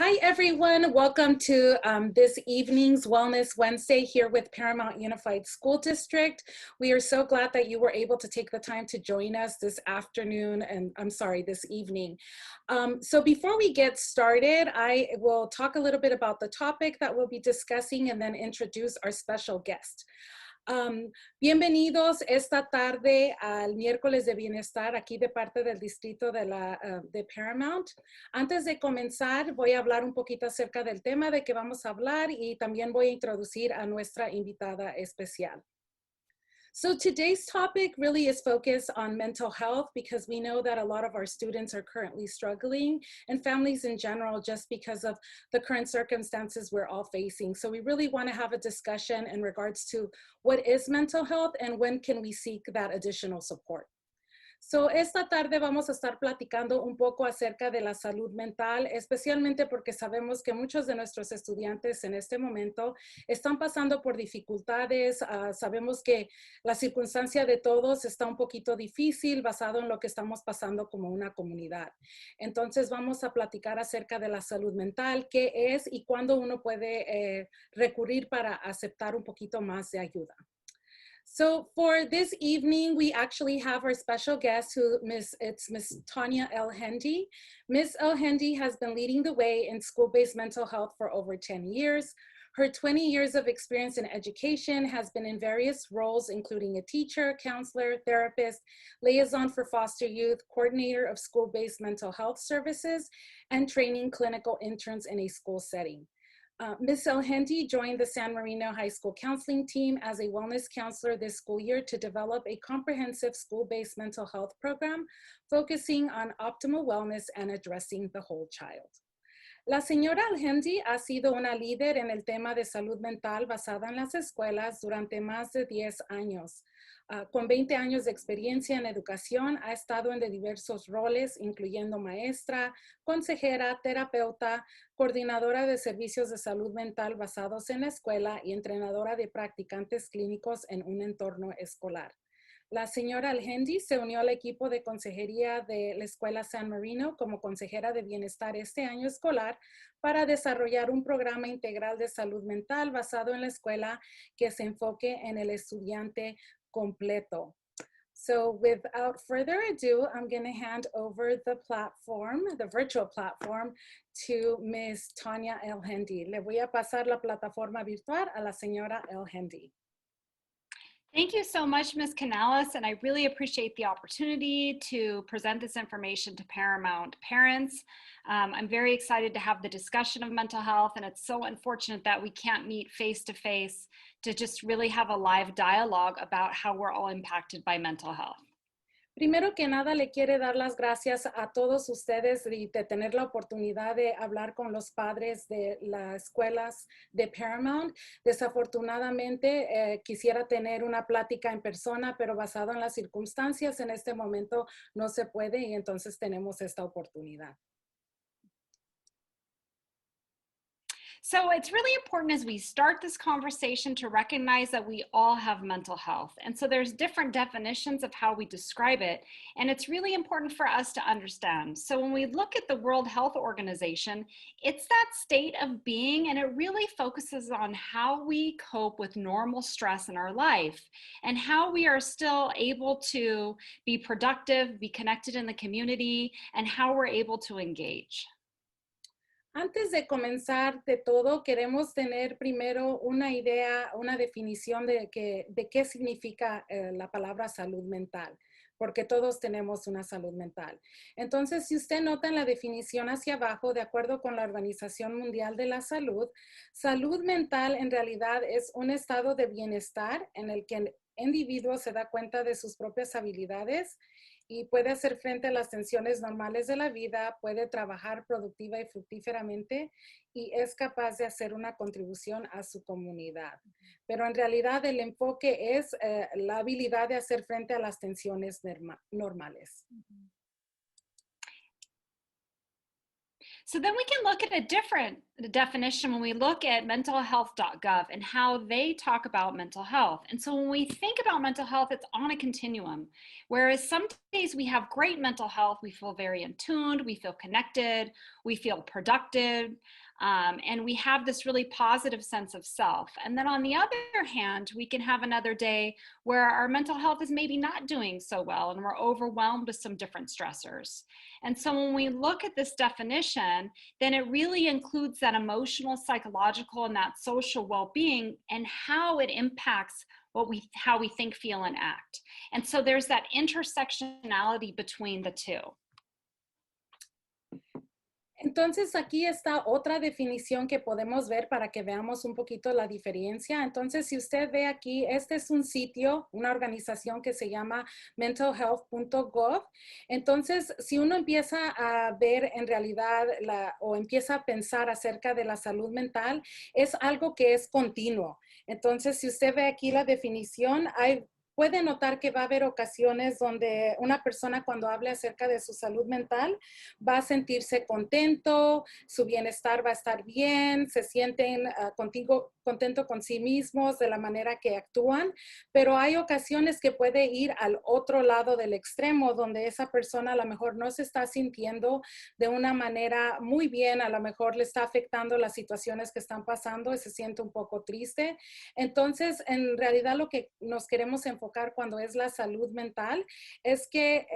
Hi, everyone. Welcome to this evening's Wellness Wednesday here with Paramount Unified School District. We are so glad that you were able to take the time to join us this afternoon, and this evening. So before we get started, I will talk a little bit about the topic that we'll be discussing and then introduce our special guest. Bienvenidos esta tarde al miércoles de bienestar aquí de parte del distrito de Paramount. Antes de comenzar voy a hablar un poquito acerca del tema de que vamos a hablar y también voy a introducir a nuestra invitada especial. So today's topic really is focused on mental health because we know that a lot of our students are currently struggling and families in general just because of the current circumstances we're all facing. So we really want to have a discussion in regards to what is mental health and when can we seek that additional support. So, esta tarde vamos a estar platicando un poco acerca de la salud mental, especialmente porque sabemos que muchos de nuestros estudiantes en este momento están pasando por dificultades. Sabemos que la circunstancia de todos está un poquito difícil basado en lo que estamos pasando como una comunidad. Entonces, vamos a platicar acerca de la salud mental, qué es y cuándo uno puede recurrir para aceptar un poquito más de ayuda. So for this evening, we actually have our special guest it's Miss Tonya El-Hendi. Miss El-Hendi has been leading the way in school-based mental health for over 10 years. Her 20 years of experience in education has been in various roles, including a teacher, counselor, therapist, liaison for foster youth, coordinator of school-based mental health services, and training clinical interns in a school setting. Ms. El-Hendi joined the San Marino High School counseling team as a wellness counselor this school year to develop a comprehensive school-based mental health program focusing on optimal wellness and addressing the whole child. La señora El-Hendi ha sido una líder en el tema de salud mental basada en las escuelas durante más de 10 años. Con 20 años de experiencia en educación, ha estado en diversos roles, incluyendo maestra, consejera, terapeuta, coordinadora de servicios de salud mental basados en la escuela y entrenadora de practicantes clínicos en un entorno escolar. La señora El-Hendi se unió al equipo de consejería de la Escuela San Marino como consejera de bienestar este año escolar para desarrollar un programa integral de salud mental basado en la escuela que se enfoque en el estudiante completo. So without further ado, I'm going to hand over the platform, the virtual platform, to Ms. Tonya El-Hendi. Le voy a pasar la plataforma virtual a la señora El-Hendi. Thank you so much, Ms. Canales, and I really appreciate the opportunity to present this information to Paramount parents. I'm very excited to have the discussion of mental health, and it's so unfortunate that we can't meet face-to-face to just really have a live dialogue about how we're all impacted by mental health. Primero que nada, le quiere dar las gracias a todos ustedes de tener la oportunidad de hablar con los padres de las escuelas de Paramount. Desafortunadamente, quisiera tener una plática en persona, pero basado en las circunstancias, en este momento no se puede y entonces tenemos esta oportunidad. So it's really important as we start this conversation to recognize that we all have mental health. And so there's different definitions of how we describe it. And it's really important for us to understand. So when we look at the World Health Organization, it's that state of being, and it really focuses on how we cope with normal stress in our life and how we are still able to be productive, be connected in the community, and how we're able to engage. Antes de comenzar de todo, queremos tener primero una idea, una definición de qué significa la palabra salud mental, porque todos tenemos una salud mental. Entonces, si usted nota en la definición hacia abajo, de acuerdo con la Organización Mundial de la Salud, salud mental en realidad es un estado de bienestar en el que el individuo se da cuenta de sus propias habilidades y puede hacer frente a las tensiones normales de la vida, puede trabajar productiva y fructíferamente y es capaz de hacer una contribución a su comunidad. Pero en realidad el enfoque es la habilidad de hacer frente a las tensiones normales. So then we can look at a different definition when we look at mentalhealth.gov and how they talk about mental health. And so when we think about mental health, it's on a continuum. Whereas some days we have great mental health, we feel very in tuned, we feel connected, we feel productive, and we have this really positive sense of self. And then on the other hand, we can have another day where our mental health is maybe not doing so well and we're overwhelmed with some different stressors. And so when we look at this definition, then it really includes that emotional, psychological, and that social well-being and how it impacts how we think, feel, and act. And so there's that intersectionality between the two. Entonces, aquí está otra definición que podemos ver para que veamos un poquito la diferencia. Entonces, si usted ve aquí, este es un sitio, una organización que se llama mentalhealth.gov. Entonces, si uno empieza a ver en realidad o empieza a pensar acerca de la salud mental, es algo que es continuo. Entonces, si usted ve aquí la definición, puede notar que va a haber ocasiones donde una persona cuando hable acerca de su salud mental va a sentirse contento, su bienestar va a estar bien, se sienten contento con sí mismos de la manera que actúan, pero hay ocasiones que puede ir al otro lado del extremo donde esa persona a lo mejor no se está sintiendo de una manera muy bien, a lo mejor le está afectando las situaciones que están pasando y se siente un poco triste. Entonces, en realidad lo que nos queremos enfocar cuando es la salud mental es que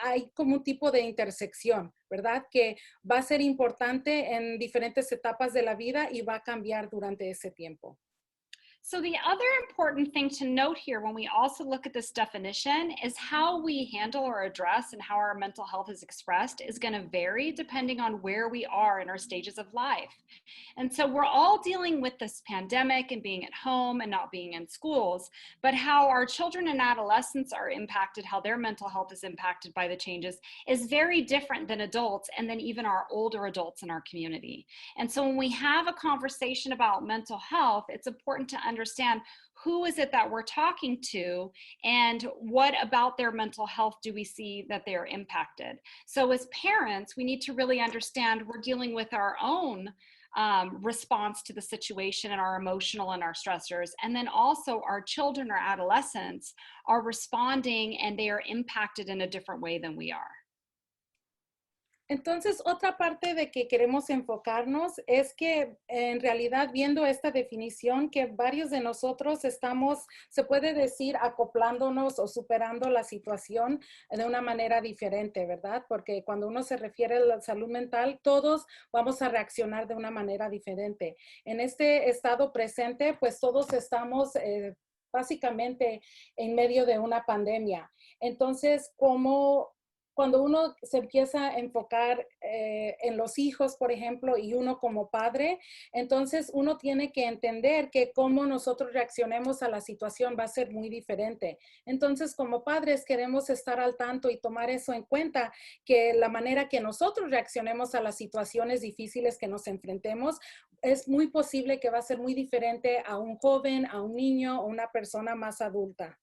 hay como un tipo de intersección, ¿verdad? Que va a ser importante en diferentes etapas de la vida y va a cambiar durante ese tiempo. So the other important thing to note here when we also look at this definition is how we handle or address and how our mental health is expressed is going to vary depending on where we are in our stages of life. And so we're all dealing with this pandemic and being at home and not being in schools, but how our children and adolescents are impacted, how their mental health is impacted by the changes is very different than adults and then even our older adults in our community. And so when we have a conversation about mental health, it's important to understand who is it that we're talking to and what about their mental health do we see that they're impacted. So as parents, we need to really understand we're dealing with our own response to the situation and our emotional and our stressors. And then also our children or adolescents are responding and they are impacted in a different way than we are. Entonces, otra parte de que queremos enfocarnos es que en realidad viendo esta definición que varios de nosotros estamos, se puede decir, acoplándonos o superando la situación de una manera diferente, ¿verdad? Porque cuando uno se refiere a la salud mental, todos vamos a reaccionar de una manera diferente. En este estado presente, pues todos estamos básicamente en medio de una pandemia. Entonces, cuando uno se empieza a enfocar en los hijos, por ejemplo, y uno como padre, entonces uno tiene que entender que cómo nosotros reaccionemos a la situación va a ser muy diferente. Entonces, como padres queremos estar al tanto y tomar eso en cuenta, que la manera que nosotros reaccionemos a las situaciones difíciles que nos enfrentemos es muy posible que va a ser muy diferente a un joven, a un niño o una persona más adulta.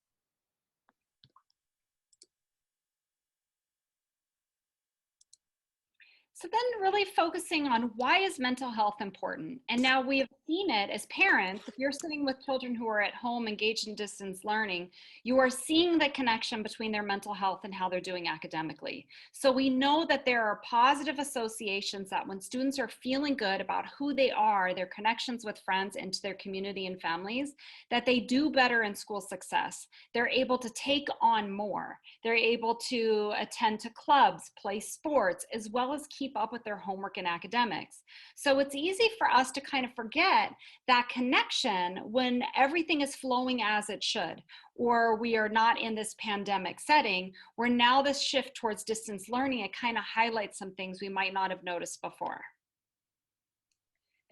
So then really focusing on why is mental health important? And now we have seen it as parents, if you're sitting with children who are at home engaged in distance learning, you are seeing the connection between their mental health and how they're doing academically. So we know that there are positive associations that when students are feeling good about who they are, their connections with friends and to their community and families, that they do better in school success. They're able to take on more. They're able to attend to clubs, play sports, as well as keep up with their homework and academics. So it's easy for us to kind of forget that connection when everything is flowing as it should, or we are not in this pandemic setting, where now this shift towards distance learning, it kind of highlights some things we might not have noticed before.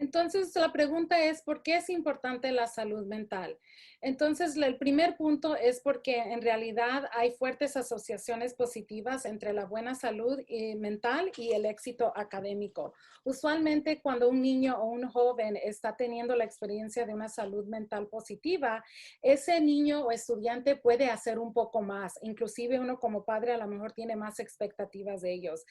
Entonces, la pregunta es, ¿por qué es importante la salud mental? Entonces, el primer punto es porque en realidad hay fuertes asociaciones positivas entre la buena salud mental y el éxito académico. Usualmente, cuando un niño o un joven está teniendo la experiencia de una salud mental positiva, ese niño o estudiante puede hacer un poco más. Inclusive uno como padre a lo mejor tiene más expectativas de ellos.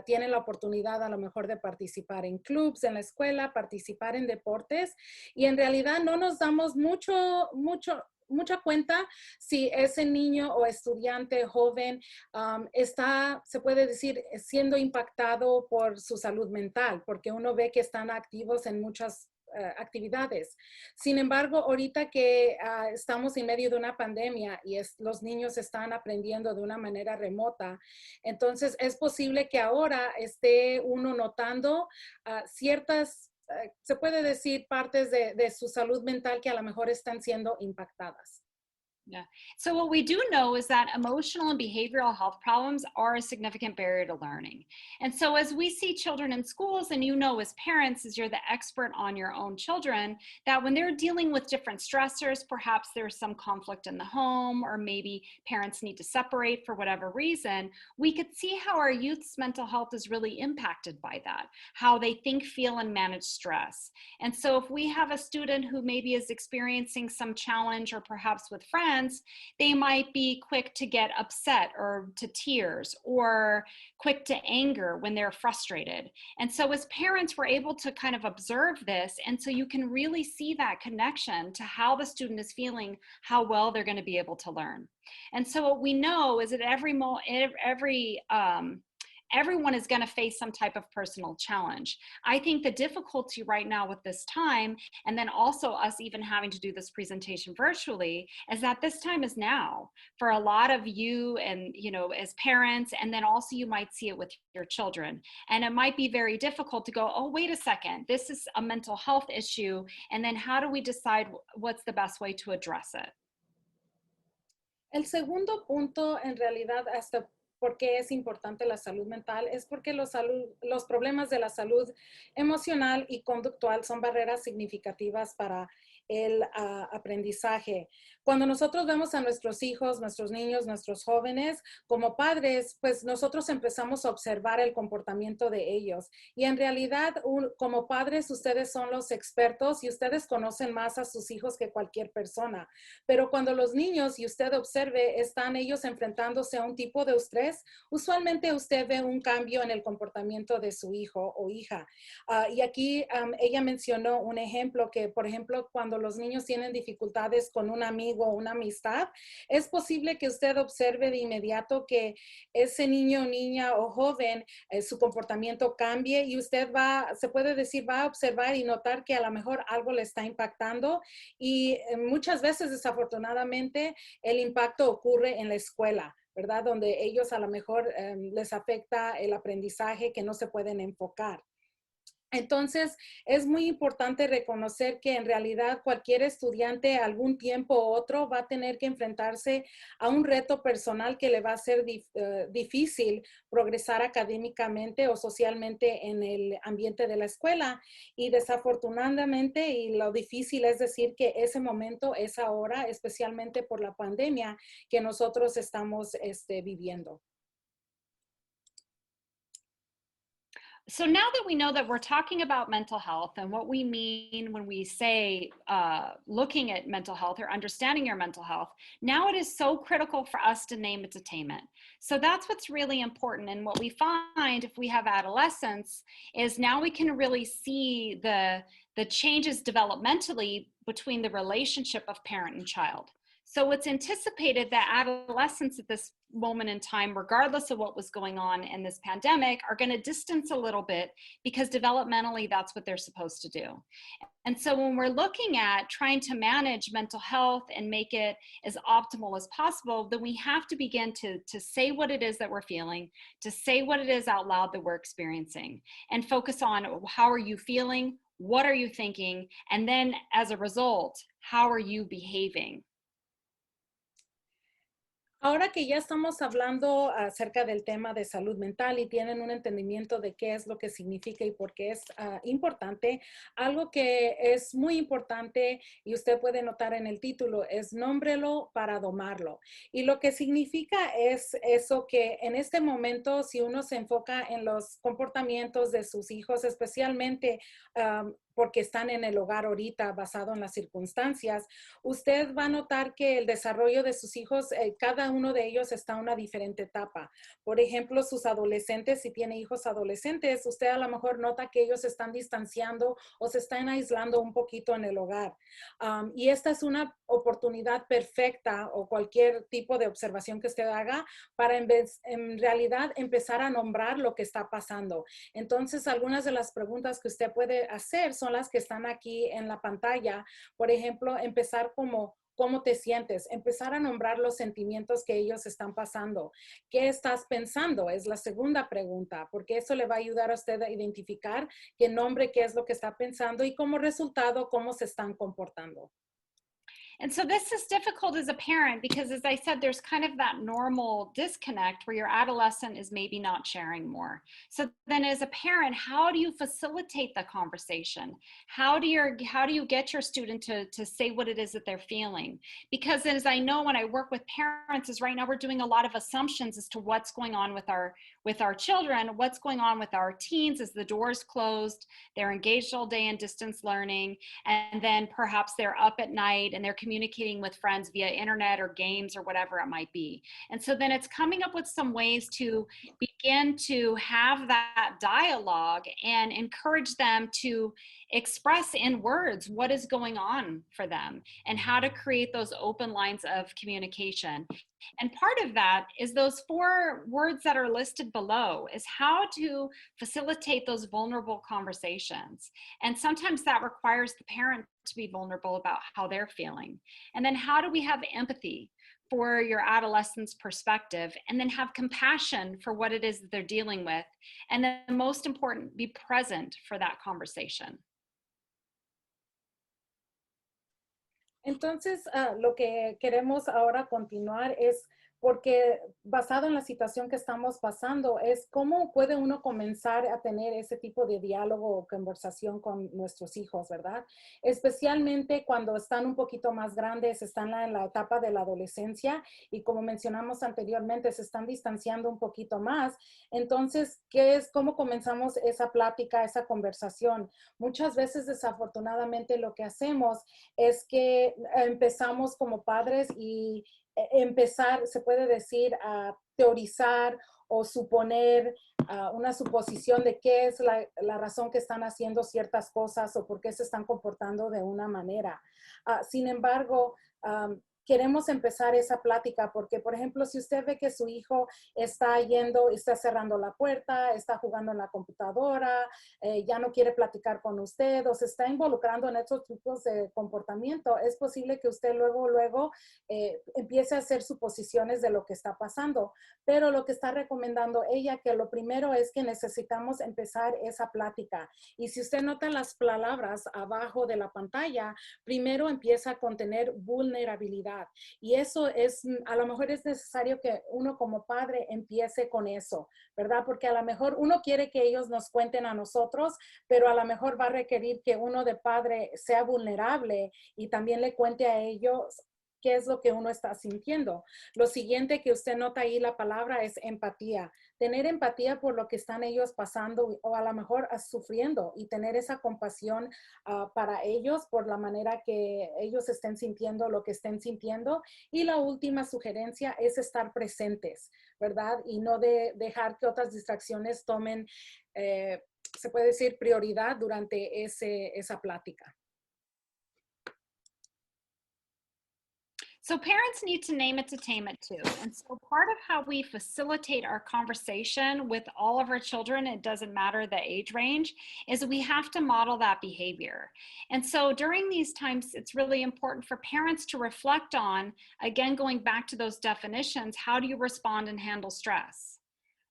Tiene la oportunidad a lo mejor de participar en clubs en la escuela, participar en deportes y en realidad no nos damos mucha cuenta si ese niño o estudiante joven está, se puede decir, siendo impactado por su salud mental, porque uno ve que están activos en muchas actividades. Sin embargo, ahorita que estamos en medio de una pandemia y los niños están aprendiendo de una manera remota, entonces es posible que ahora esté uno notando ciertas, se puede decir, partes de su salud mental que a lo mejor están siendo impactadas. Yeah. So what we do know is that emotional and behavioral health problems are a significant barrier to learning. And so as we see children in schools, and you know as parents, as you're the expert on your own children, that when they're dealing with different stressors, perhaps there's some conflict in the home, or maybe parents need to separate for whatever reason, we could see how our youth's mental health is really impacted by that, how they think, feel, and manage stress. And so if we have a student who maybe is experiencing some challenge, or perhaps with friends, they might be quick to get upset or to tears, or quick to anger when they're frustrated. And so as parents, we're able to kind of observe this. And so you can really see that connection to how the student is feeling, how well they're going to be able to learn. And so what we know is that everyone is going to face some type of personal challenge. I think the difficulty right now with this time, and then also us even having to do this presentation virtually, is that this time is now for a lot of you, and as parents, and then also you might see it with your children. And it might be very difficult to go, oh, wait a second, this is a mental health issue, and then how do we decide what's the best way to address it? El segundo punto, en realidad, hasta por qué es importante la salud mental, es porque los problemas de la salud emocional y conductual son barreras significativas para el aprendizaje. Cuando nosotros vemos a nuestros hijos, nuestros niños, nuestros jóvenes, como padres, pues nosotros empezamos a observar el comportamiento de ellos. Y en realidad, como padres, ustedes son los expertos y ustedes conocen más a sus hijos que cualquier persona. Pero cuando los niños, y usted observe, están ellos enfrentándose a un tipo de estrés, usualmente usted ve un cambio en el comportamiento de su hijo o hija. Y aquí ella mencionó un ejemplo que, por ejemplo, cuando los niños tienen dificultades con un amigo o una amistad, es posible que usted observe de inmediato que ese niño, niña o joven, su comportamiento cambie, y usted se puede decir, va a observar y notar que a lo mejor algo le está impactando, y muchas veces, desafortunadamente, el impacto ocurre en la escuela, ¿verdad? Donde ellos a lo mejor les afecta el aprendizaje, que no se pueden enfocar. Entonces, es muy importante reconocer que en realidad cualquier estudiante algún tiempo u otro va a tener que enfrentarse a un reto personal que le va a ser difícil progresar académicamente o socialmente en el ambiente de la escuela. Y desafortunadamente, y lo difícil es decir que ese momento es ahora, especialmente por la pandemia que nosotros estamos viviendo. So now that we know that we're talking about mental health and what we mean when we say looking at mental health or understanding your mental health, now it is so critical for us to name its attainment. So that's what's really important. And what we find if we have adolescents is now we can really see the changes developmentally between the relationship of parent and child. So it's anticipated that adolescents at this moment in time, regardless of what was going on in this pandemic, are going to distance a little bit because developmentally that's what they're supposed to do. And so when we're looking at trying to manage mental health and make it as optimal as possible, then we have to begin to say what it is that we're feeling, to say what it is out loud that we're experiencing, and focus on how are you feeling, what are you thinking, and then as a result, how are you behaving? Ahora que ya estamos hablando acerca del tema de salud mental y tienen un entendimiento de qué es lo que significa y por qué es importante, algo que es muy importante y usted puede notar en el título es nómbrelo para domarlo. Y lo que significa es eso, que en este momento, si uno se enfoca en los comportamientos de sus hijos, especialmente porque están en el hogar ahorita basado en las circunstancias, usted va a notar que el desarrollo de sus hijos, cada uno de ellos está en una diferente etapa. Por ejemplo, sus adolescentes, si tiene hijos adolescentes, usted a lo mejor nota que ellos se están distanciando o se están aislando un poquito en el hogar. Y esta es una oportunidad perfecta o cualquier tipo de observación que usted haga para en realidad empezar a nombrar lo que está pasando. Entonces, algunas de las preguntas que usted puede hacer son las que están aquí en la pantalla. Por ejemplo, empezar como, ¿cómo te sientes? Empezar a nombrar los sentimientos que ellos están pasando. ¿Qué estás pensando? Es la segunda pregunta, porque eso le va a ayudar a usted a identificar qué nombre, qué es lo que está pensando y como resultado, cómo se están comportando. And so this is difficult as a parent because, as I said, there's kind of that normal disconnect where your adolescent is maybe not sharing more. So then as a parent, how do you facilitate the conversation? How do you get your student to say what it is that they're feeling? Because as I know when I work with parents is right now we're doing a lot of assumptions as to what's going on with our children, what's going on with our teens as the door's closed, they're engaged all day in distance learning, and then perhaps they're up at night and they're communicating with friends via internet or games or whatever it might be. And so then it's coming up with some ways to begin to have that dialogue and encourage them to express in words what is going on for them and how to create those open lines of communication. And part of that is those 4 words that are listed below is how to facilitate those vulnerable conversations. And sometimes that requires the parent to be vulnerable about how they're feeling. And then how do we have empathy for your adolescent's perspective, and then have compassion for what it is that they're dealing with. And then most important, be present for that conversation. Entonces, lo que queremos ahora continuar es porque basado en la situación que estamos pasando, es cómo puede uno comenzar a tener ese tipo de diálogo o conversación con nuestros hijos, ¿verdad? Especialmente cuando están un poquito más grandes, están en la etapa de la adolescencia y como mencionamos anteriormente, se están distanciando un poquito más. Entonces, ¿cómo comenzamos esa plática, esa conversación? Muchas veces, desafortunadamente, lo que hacemos es que empezamos como padres y empezar, se puede decir, a teorizar o suponer una suposición de qué es la razón que están haciendo ciertas cosas o por qué se están comportando de una manera. Sin embargo, queremos empezar esa plática porque, por ejemplo, si usted ve que su hijo está yendo, está cerrando la puerta, está jugando en la computadora, ya no quiere platicar con usted o se está involucrando en estos tipos de comportamiento, es posible que usted luego empiece a hacer suposiciones de lo que está pasando. Pero lo que está recomendando ella, que lo primero es que necesitamos empezar esa plática. Y si usted nota las palabras abajo de la pantalla, primero empieza a contener vulnerabilidad. Y eso es, a lo mejor es necesario que uno como padre empiece con eso, ¿verdad? Porque a lo mejor uno quiere que ellos nos cuenten a nosotros, pero a lo mejor va a requerir que uno de padre sea vulnerable y también le cuente a ellos qué es lo que uno está sintiendo. Lo siguiente que usted nota ahí la palabra es empatía. Tener empatía por lo que están ellos pasando o a lo mejor sufriendo y tener esa compasión para ellos por la manera que ellos estén sintiendo lo que estén sintiendo. Y la última sugerencia es estar presentes, ¿verdad? Y no dejar que otras distracciones tomen, se puede decir, prioridad durante esa plática. So parents need to name it to tame it too. And so part of how we facilitate our conversation with all of our children, it doesn't matter the age range, is we have to model that behavior. And so during these times, it's really important for parents to reflect on, again, going back to those definitions, how do you respond and handle stress?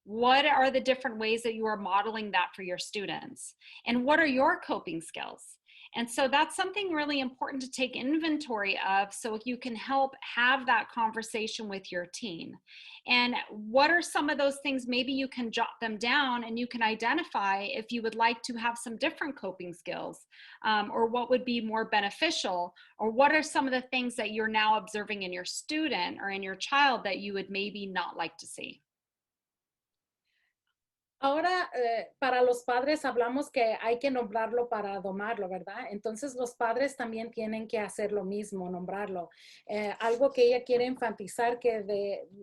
What are the different ways that you are modeling that for your students? And what are your coping skills? And so that's something really important to take inventory of so you can help have that conversation with your teen. And what are some of those things? Maybe you can jot them down and you can identify if you would like to have some different coping skills, or what would be more beneficial, or what are some of the things that you're now observing in your student or in your child that you would maybe not like to see. Ahora, para los padres hablamos que hay que nombrarlo para domarlo, ¿verdad? Entonces los padres también tienen que hacer lo mismo, nombrarlo. Algo que ella quiere enfatizar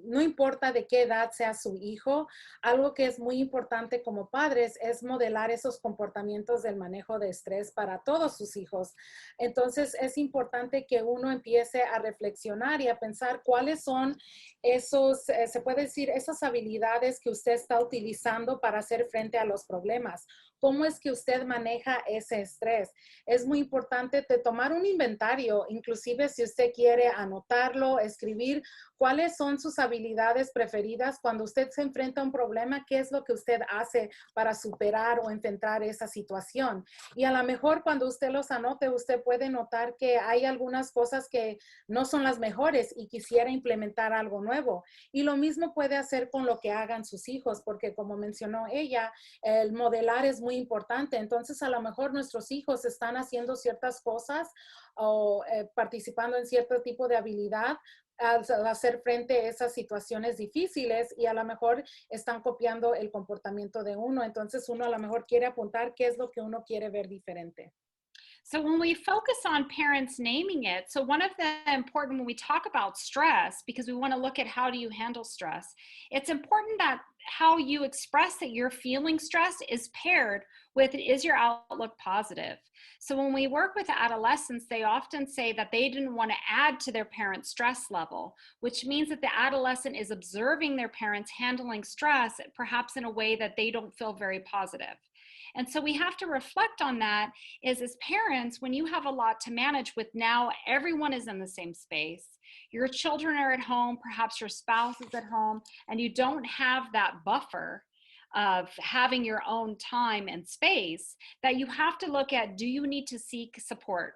no importa de qué edad sea su hijo, algo que es muy importante como padres es modelar esos comportamientos del manejo de estrés para todos sus hijos. Entonces es importante que uno empiece a reflexionar y a pensar cuáles son esos, se puede decir, esas habilidades que usted está utilizando para hacer frente a los problemas. ¿Cómo es que usted maneja ese estrés? Es muy importante tomar un inventario, inclusive si usted quiere anotarlo, escribir cuáles son sus habilidades preferidas cuando usted se enfrenta a un problema, qué es lo que usted hace para superar o enfrentar esa situación. Y a lo mejor cuando usted los anote, usted puede notar que hay algunas cosas que no son las mejores y quisiera implementar algo nuevo. Y lo mismo puede hacer con lo que hagan sus hijos, porque como mencionó ella, el modelar es muy importante. Entonces, a lo mejor nuestros hijos están haciendo ciertas cosas o participando en cierto tipo de habilidad al hacer frente a esas situaciones difíciles y a lo mejor están copiando el comportamiento de uno. Entonces, uno a lo mejor quiere apuntar qué es lo que uno quiere ver diferente. So when we focus on parents naming it, so one of the important when we talk about stress, because we want to look at how do you handle stress, it's important that how you express that you're feeling stress is paired with is your outlook positive. So when we work with adolescents, they often say that they didn't want to add to their parents' stress level, which means that the adolescent is observing their parents handling stress, perhaps in a way that they don't feel very positive. And so we have to reflect on that is as parents, when you have a lot to manage with now everyone is in the same space, your children are at home, perhaps your spouse is at home, and you don't have that buffer of having your own time and space, that you have to look at, do you need to seek support?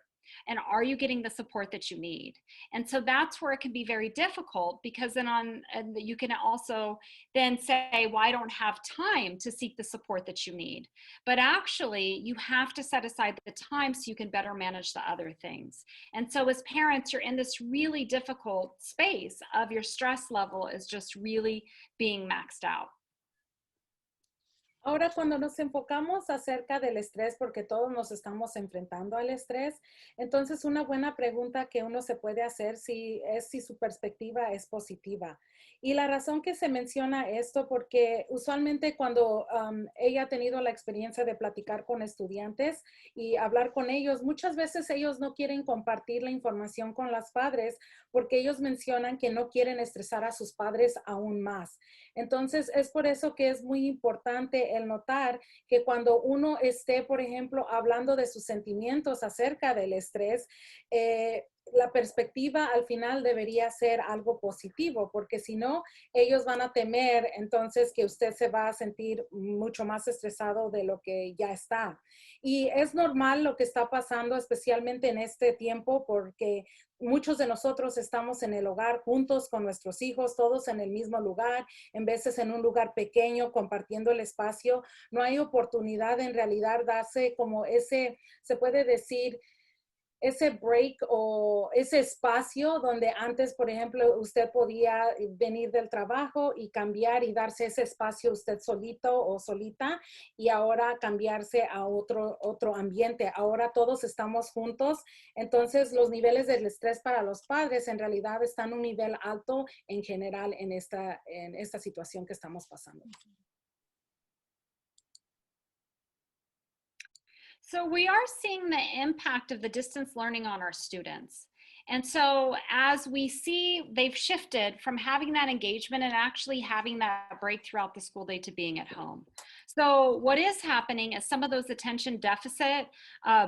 And are you getting the support that you need? And so that's where it can be very difficult, because then and you can also then say, well, I don't have time to seek the support that you need. But actually, you have to set aside the time so you can better manage the other things. And so as parents, you're in this really difficult space of your stress level is just really being maxed out. Ahora, cuando nos enfocamos acerca del estrés, porque todos nos estamos enfrentando al estrés, entonces una buena pregunta que uno se puede hacer es si su perspectiva es positiva. Y la razón que se menciona esto, porque usualmente cuando ella ha tenido la experiencia de platicar con estudiantes y hablar con ellos, muchas veces ellos no quieren compartir la información con los padres porque ellos mencionan que no quieren estresar a sus padres aún más. Entonces, es por eso que es muy importante el notar que cuando uno esté, por ejemplo, hablando de sus sentimientos acerca del estrés, la perspectiva al final debería ser algo positivo, porque si no, ellos van a temer entonces que usted se va a sentir mucho más estresado de lo que ya está. Y es normal lo que está pasando, especialmente en este tiempo, porque muchos de nosotros estamos en el hogar juntos con nuestros hijos, todos en el mismo lugar, en veces en un lugar pequeño, compartiendo el espacio. No hay oportunidad en realidad darse como ese, se puede decir, ese break o ese espacio donde antes, por ejemplo, usted podía venir del trabajo y cambiar y darse ese espacio usted solito o solita y ahora cambiarse a otro ambiente. Ahora todos estamos juntos, entonces los niveles del estrés para los padres en realidad están en un nivel alto en general en esta situación que estamos pasando. So we are seeing the impact of the distance learning on our students. And so as we see, they've shifted from having that engagement and actually having that break throughout the school day to being at home. So what is happening is some of those attention deficit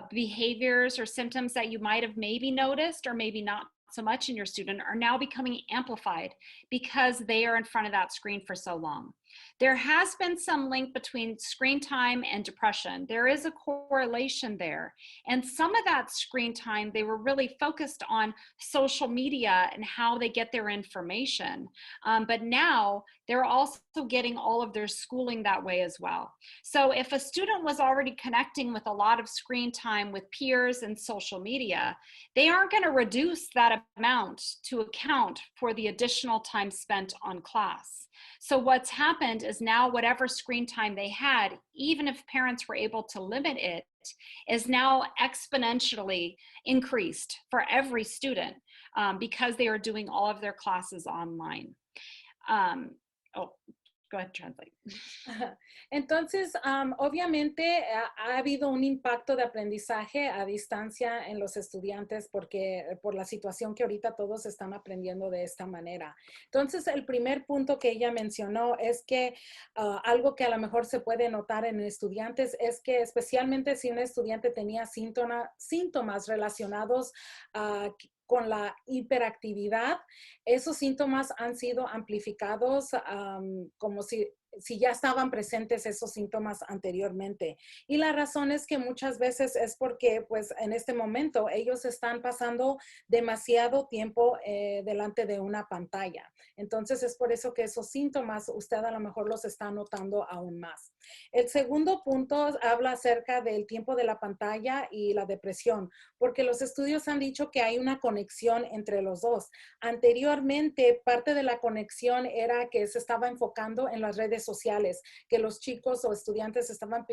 behaviors or symptoms that you might have maybe noticed or maybe not so much in your student are now becoming amplified because they are in front of that screen for so long. There has been some link between screen time and depression. There is a correlation there. And some of that screen time, they were really focused on social media and how they get their information. But now they're also getting all of their schooling that way as well. So if a student was already connecting with a lot of screen time with peers and social media, they aren't going to reduce that amount to account for the additional time spent on class. So what's happening happened is now whatever screen time they had, even if parents were able to limit it, is now exponentially increased for every student because they are doing all of their classes online. Oh, go ahead, translate. Entonces, obviamente ha habido un impacto de aprendizaje a distancia en los estudiantes porque por la situación que ahorita todos están aprendiendo de esta manera. Entonces, el primer punto que ella mencionó es que algo que a lo mejor se puede notar en estudiantes es que especialmente si un estudiante tenía síntomas relacionados con la hiperactividad, esos síntomas han sido amplificados como si ya estaban presentes esos síntomas anteriormente. Y la razón es que muchas veces es porque pues en este momento ellos están pasando demasiado tiempo delante de una pantalla. Entonces es por eso que esos síntomas usted a lo mejor los está notando aún más. El segundo punto habla acerca del tiempo de la pantalla y la depresión, porque los estudios han dicho que hay una conexión entre los dos. Anteriormente, parte de la conexión era que se estaba enfocando en las redes sociales, que los chicos o estudiantes estaban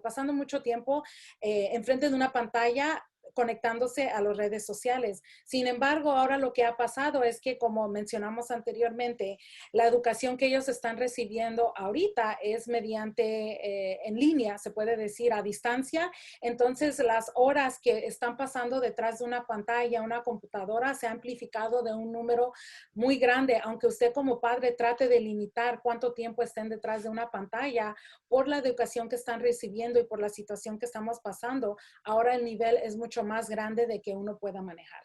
pasando mucho tiempo enfrente de una pantalla conectándose a las redes sociales. Sin embargo, ahora lo que ha pasado es que, como mencionamos anteriormente, la educación que ellos están recibiendo ahorita es mediante en línea, se puede decir a distancia. Entonces, las horas que están pasando detrás de una pantalla, una computadora, se ha amplificado de un número muy grande, aunque usted como padre trate de limitar cuánto tiempo estén detrás de una pantalla, por la educación que están recibiendo y por la situación que estamos pasando, ahora el nivel es mucho más grande de que uno pueda manejar.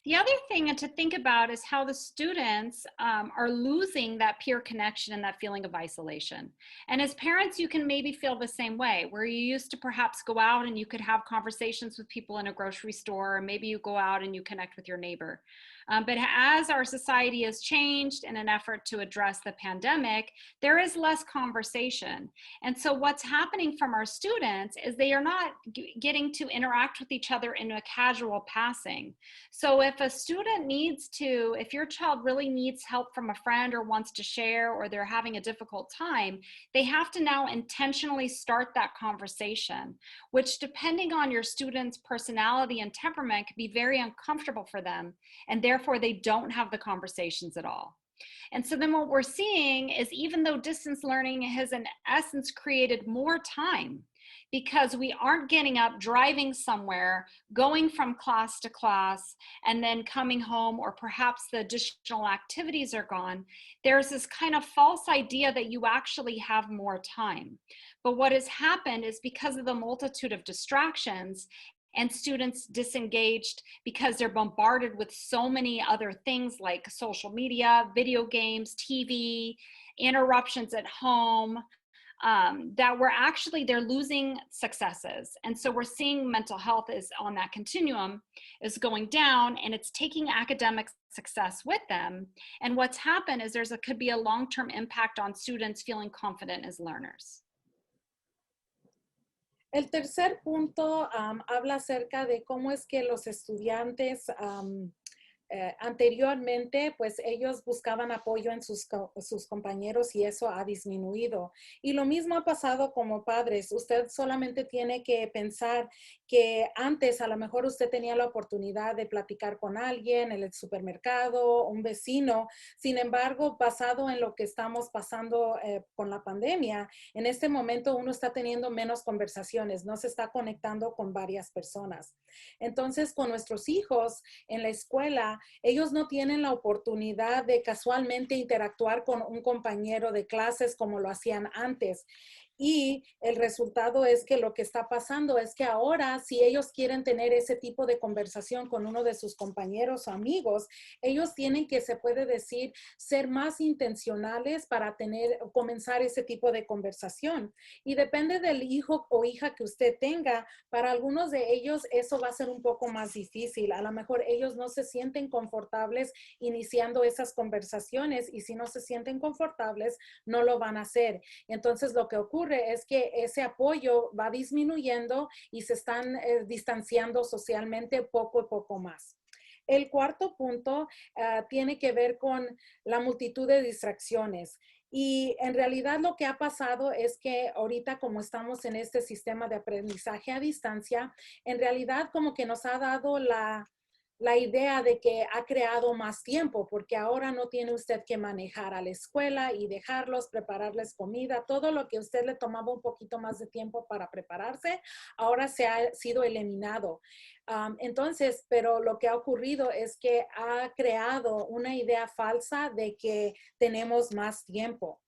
The other thing to think about is how the students are losing that peer connection and that feeling of isolation. And as parents, you can maybe feel the same way, where you used to perhaps go out and you could have conversations with people in a grocery store, or maybe you go out and you connect with your neighbor. But as our society has changed in an effort to address the pandemic, there is less conversation. And so what's happening from our students is they are not getting to interact with each other in a casual passing. So if a student needs to, if your child really needs help from a friend or wants to share, or they're having a difficult time, they have to now intentionally start that conversation, which depending on your student's personality and temperament can be very uncomfortable for them. And therefore they don't have the conversations at all. And so then what we're seeing is, even though distance learning has in essence created more time, because we aren't getting up, driving somewhere, going from class to class, and then coming home, or perhaps the additional activities are gone, there's this kind of false idea that you actually have more time. But what has happened is, because of the multitude of distractions and students disengaged because they're bombarded with so many other things like social media, video games, TV, interruptions at home, that they're losing successes. And so we're seeing mental health is on that continuum is going down, and it's taking academic success with them. And what's happened is could be a long-term impact on students feeling confident as learners. El tercer punto habla acerca de cómo es que los estudiantes anteriormente, pues ellos buscaban apoyo en sus compañeros y eso ha disminuido. Y lo mismo ha pasado como padres. Usted solamente tiene que pensar que antes a lo mejor usted tenía la oportunidad de platicar con alguien en el supermercado, un vecino. Sin embargo, basado en lo que estamos pasando con la pandemia, en este momento uno está teniendo menos conversaciones, no se está conectando con varias personas. Entonces, con nuestros hijos en la escuela, ellos no tienen la oportunidad de casualmente interactuar con un compañero de clases como lo hacían antes. Y el resultado es que lo que está pasando es que ahora, si ellos quieren tener ese tipo de conversación con uno de sus compañeros o amigos, ellos tienen que, se puede decir, ser más intencionales para comenzar ese tipo de conversación. Y depende del hijo o hija que usted tenga. Para algunos de ellos eso va a ser un poco más difícil. A lo mejor ellos no se sienten confortables iniciando esas conversaciones, y si no se sienten confortables, no lo van a hacer. Entonces, lo que ocurre es que ese apoyo va disminuyendo y se están distanciando socialmente poco a poco más. El cuarto punto tiene que ver con la multitud de distracciones. Y en realidad lo que ha pasado es que ahorita como estamos en este sistema de aprendizaje a distancia, en realidad como que nos ha dado la idea de que ha creado más tiempo, porque ahora no tiene usted que manejar a la escuela y dejarlos, prepararles comida, todo lo que a usted le tomaba un poquito más de tiempo para prepararse, ahora se ha sido eliminado. Entonces, pero lo que ha ocurrido es que ha creado una idea falsa de que tenemos más tiempo.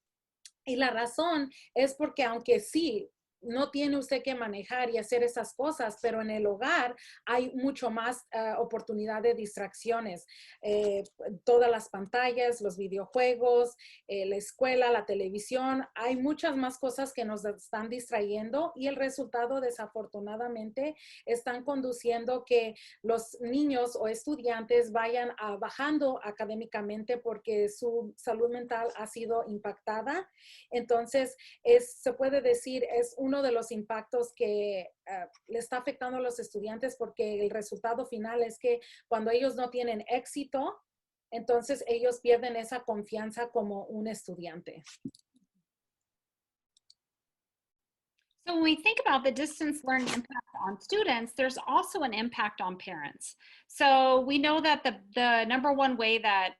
Y la razón es porque aunque sí, no tiene usted que manejar y hacer esas cosas, pero en el hogar hay mucho más oportunidad de distracciones. Eh, Todas las pantallas, los videojuegos, la escuela, la televisión, hay muchas más cosas que nos están distrayendo y el resultado desafortunadamente están conduciendo que los niños o estudiantes vayan bajando académicamente porque su salud mental ha sido impactada. Entonces, se puede decir, es uno de los impactos que le está afectando a los estudiantes porque el resultado final es que cuando ellos no tienen éxito, entonces ellos pierden esa confianza como un estudiante. So when we think about the distance learning impact on students, there's also an impact on parents. So we know that the number one way that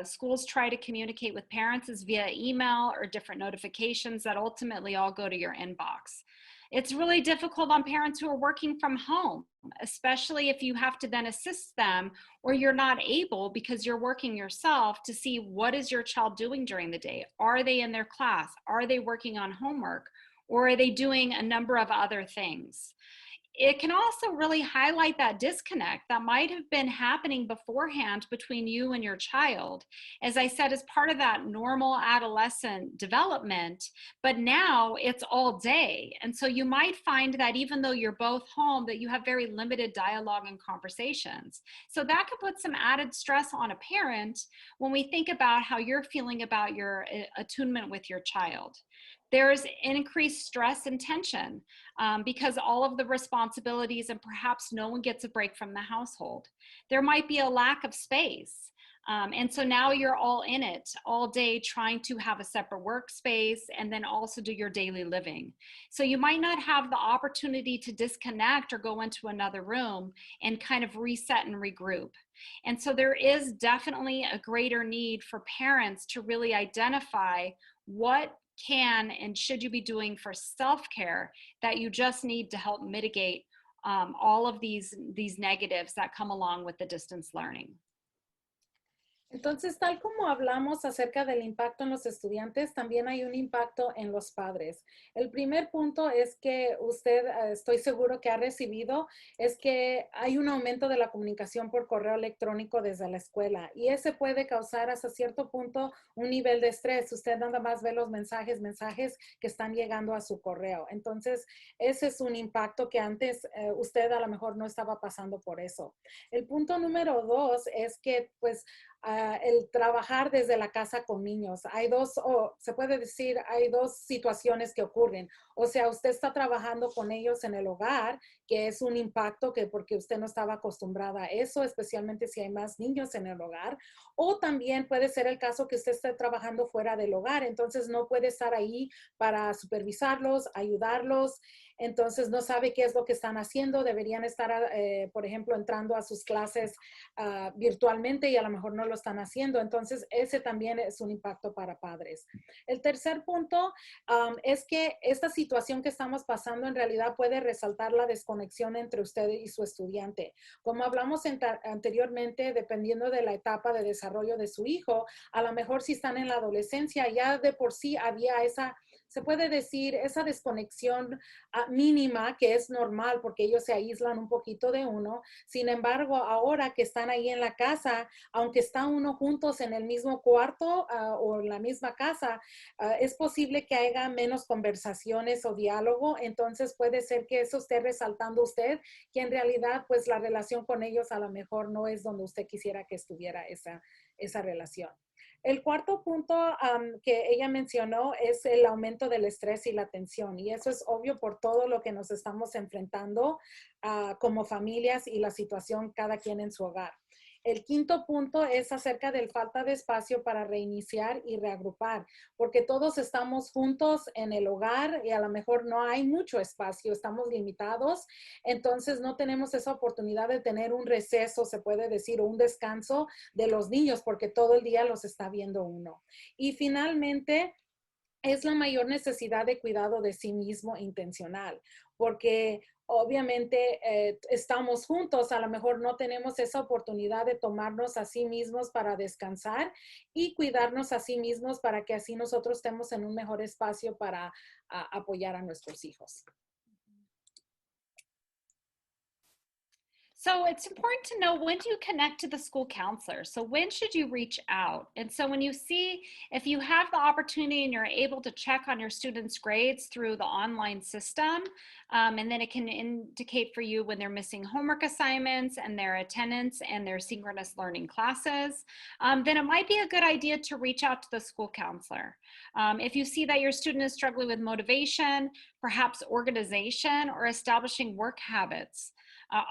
schools try to communicate with parents is via email or different notifications that ultimately all go to your inbox. It's really difficult on parents who are working from home, especially if you have to then assist them or you're not able because you're working yourself to see what is your child doing during the day. Are they in their class? Are they working on homework? Or are they doing a number of other things? It can also really highlight that disconnect that might have been happening beforehand between you and your child. As I said, as part of that normal adolescent development, but now it's all day. And so you might find that even though you're both home, that you have very limited dialogue and conversations. So that could put some added stress on a parent when we think about how you're feeling about your attunement with your child. There's increased stress and tension because all of the responsibilities and perhaps no one gets a break from the household. There might be a lack of space. And so now you're all in it all day trying to have a separate workspace and then also do your daily living. So you might not have the opportunity to disconnect or go into another room and kind of reset and regroup. And so there is definitely a greater need for parents to really identify what can and should you be doing for self-care that you just need to help mitigate all of these negatives that come along with the distance learning. Entonces, tal como hablamos acerca del impacto en los estudiantes, también hay un impacto en los padres. El primer punto es que usted, estoy seguro que ha recibido, es que hay un aumento de la comunicación por correo electrónico desde la escuela y ese puede causar hasta cierto punto un nivel de estrés. Usted nada más ve los mensajes que están llegando a su correo. Entonces, ese es un impacto que antes usted a lo mejor no estaba pasando por eso. El punto número 2 es que, pues, el trabajar desde la casa con niños. Hay dos, se puede decir, hay dos situaciones que ocurren. O sea, usted está trabajando con ellos en el hogar, que es un impacto que porque usted no estaba acostumbrada a eso, especialmente si hay más niños en el hogar. O también puede ser el caso que usted esté trabajando fuera del hogar, entonces no puede estar ahí para supervisarlos, ayudarlos. Entonces no sabe qué es lo que están haciendo, deberían estar, por ejemplo, entrando a sus clases virtualmente y a lo mejor no lo están haciendo. Entonces ese también es un impacto para padres. El tercer punto es que esta situación que estamos pasando en realidad puede resaltar la desconexión entre usted y su estudiante. Como hablamos anteriormente, dependiendo de la etapa de desarrollo de su hijo, a lo mejor si están en la adolescencia ya de por sí había esa, se puede decir, esa desconexión mínima que es normal porque ellos se aíslan un poquito de uno. Sin embargo, ahora que están ahí en la casa, aunque están uno juntos en el mismo cuarto o en la misma casa, es posible que haya menos conversaciones o diálogo. Entonces puede ser que eso esté resaltando usted que en realidad pues la relación con ellos a lo mejor no es donde usted quisiera que estuviera esa relación. El cuarto punto que ella mencionó es el aumento del estrés y la tensión. Y eso es obvio por todo lo que nos estamos enfrentando como familias y la situación cada quien en su hogar. El quinto punto es acerca del falta de espacio para reiniciar y reagrupar, porque todos estamos juntos en el hogar y a lo mejor no hay mucho espacio, estamos limitados, entonces no tenemos esa oportunidad de tener un receso, se puede decir, o un descanso de los niños, porque todo el día los está viendo uno. Y finalmente, es la mayor necesidad de cuidado de sí mismo intencional, porque obviamente estamos juntos, a lo mejor no tenemos esa oportunidad de tomarnos a sí mismos para descansar y cuidarnos a sí mismos para que así nosotros estemos en un mejor espacio para apoyar a nuestros hijos. So it's important to know, when do you connect to the school counselor? So when should you reach out? And so when you see, if you have the opportunity and you're able to check on your students' grades through the online system, and then it can indicate for you when they're missing homework assignments and their attendance and their synchronous learning classes, then it might be a good idea to reach out to the school counselor. If you see that your student is struggling with motivation, perhaps organization, or establishing work habits.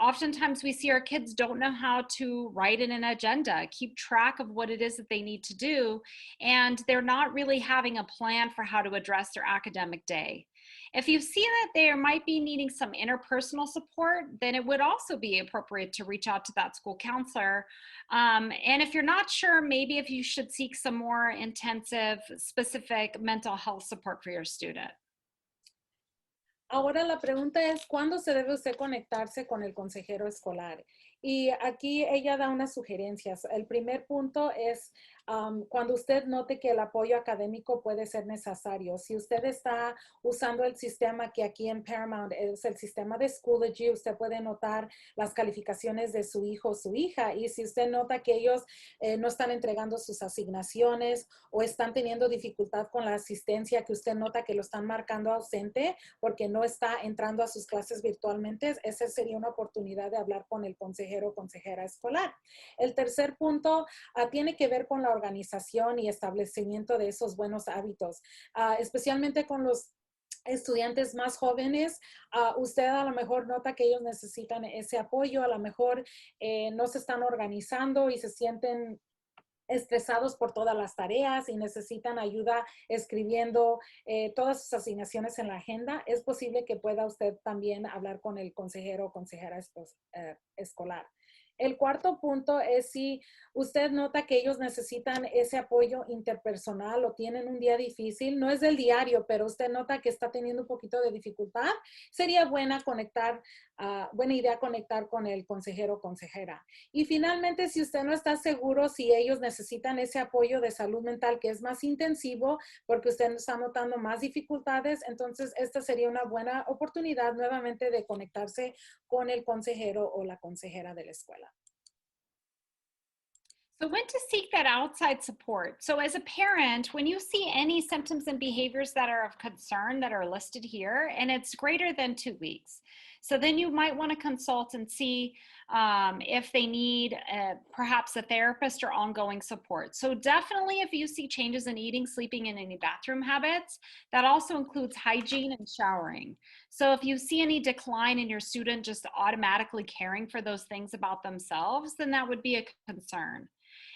Oftentimes we see our kids don't know how to write in an agenda, keep track of what it is that they need to do, and they're not really having a plan for how to address their academic day. If you see that they might be needing some interpersonal support, then it would also be appropriate to reach out to that school counselor. And if you're not sure, maybe if you should seek some more intensive, specific mental health support for your student. Ahora la pregunta es, ¿cuándo se debe usted conectarse con el consejero escolar? Y aquí ella da unas sugerencias. El primer punto es cuando usted note que el apoyo académico puede ser necesario. Si usted está usando el sistema que aquí en Paramount es el sistema de Schoology, usted puede notar las calificaciones de su hijo o su hija. Y si usted nota que ellos no están entregando sus asignaciones o están teniendo dificultad con la asistencia, que usted nota que lo están marcando ausente porque no está entrando a sus clases virtualmente, esa sería una oportunidad de hablar con el consejero o consejera escolar. El tercer punto tiene que ver con la organización y establecimiento de esos buenos hábitos, especialmente con los estudiantes más jóvenes. Usted a lo mejor nota que ellos necesitan ese apoyo, a lo mejor no se están organizando y se sienten estresados por todas las tareas y necesitan ayuda escribiendo todas sus asignaciones en la agenda. Es posible que pueda usted también hablar con el consejero o consejera escolar. El cuarto punto es si usted nota que ellos necesitan ese apoyo interpersonal o tienen un día difícil, no es del diario, pero usted nota que está teniendo un poquito de dificultad, sería buena idea conectar con el consejero o consejera. Y finalmente, si usted no está seguro si ellos necesitan ese apoyo de salud mental que es más intensivo porque usted está notando más dificultades, entonces esta sería una buena oportunidad nuevamente de conectarse con el consejero o la consejera de la escuela. So when to seek that outside support. So as a parent, when you see any symptoms and behaviors that are of concern that are listed here, and it's greater than 2 weeks, so then you might want to consult and see if they need perhaps a therapist or ongoing support. So definitely if you see changes in eating, sleeping, and any bathroom habits, that also includes hygiene and showering. So if you see any decline in your student just automatically caring for those things about themselves, then that would be a concern.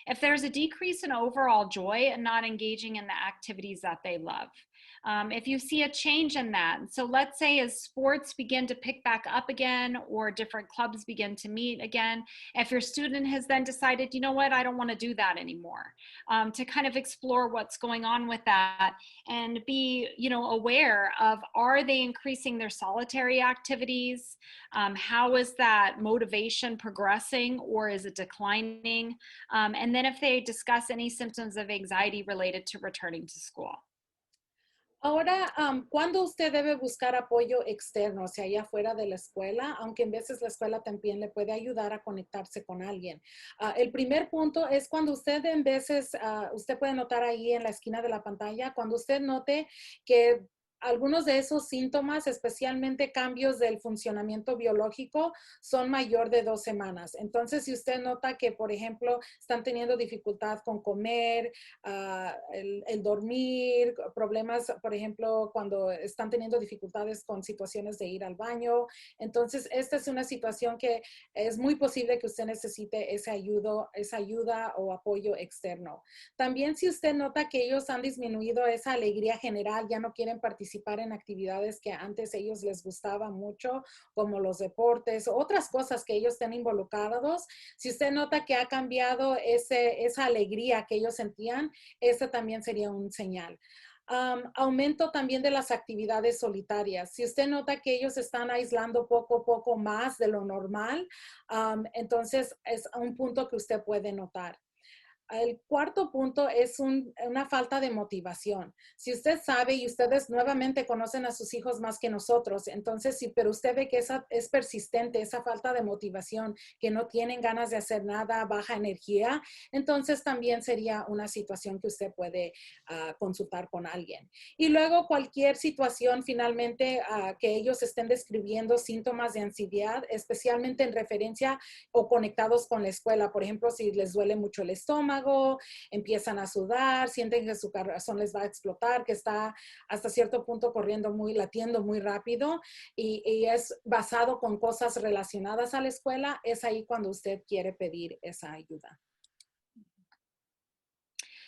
If there's a decrease in overall joy and not engaging in the activities that they love. If you see a change in that, so let's say as sports begin to pick back up again or different clubs begin to meet again, if your student has then decided, you know what, I don't want to do that anymore, to kind of explore what's going on with that and be, aware of, are they increasing their solitary activities? How is that motivation progressing or is it declining? And then if they discuss any symptoms of anxiety related to returning to school. Ahora, ¿cuándo usted debe buscar apoyo externo, o sea, allá fuera de la escuela? Aunque en veces la escuela también le puede ayudar a conectarse con alguien. El primer punto es cuando usted en veces, usted puede notar ahí en la esquina de la pantalla, cuando usted note que algunos de esos síntomas, especialmente cambios del funcionamiento biológico, son mayor de 2 semanas. Entonces, si usted nota que, por ejemplo, están teniendo dificultad con comer, el dormir, problemas, por ejemplo, cuando están teniendo dificultades con situaciones de ir al baño, entonces esta es una situación que es muy posible que usted necesite esa ayuda o apoyo externo. También si usted nota que ellos han disminuido esa alegría general, ya no quieren participar en actividades que antes ellos les gustaba mucho, como los deportes, otras cosas que ellos estén involucrados, si usted nota que ha cambiado esa alegría que ellos sentían, esa también sería un señal. Aumento también de las actividades solitarias. Si usted nota que ellos están aislando poco a poco más de lo normal, entonces es un punto que usted puede notar. El cuarto punto es una falta de motivación. Si usted sabe y ustedes nuevamente conocen a sus hijos más que nosotros, entonces sí, pero usted ve que esa es persistente, esa falta de motivación, que no tienen ganas de hacer nada, baja energía, entonces también sería una situación que usted puede consultar con alguien. Y luego cualquier situación finalmente que ellos estén describiendo síntomas de ansiedad, especialmente en referencia o conectados con la escuela. Por ejemplo, si les duele mucho el estómago, empiezan a sudar, sienten que su corazón les va a explotar, que está hasta cierto punto latiendo muy rápido y es basado con cosas relacionadas a la escuela, es ahí cuando usted quiere pedir esa ayuda.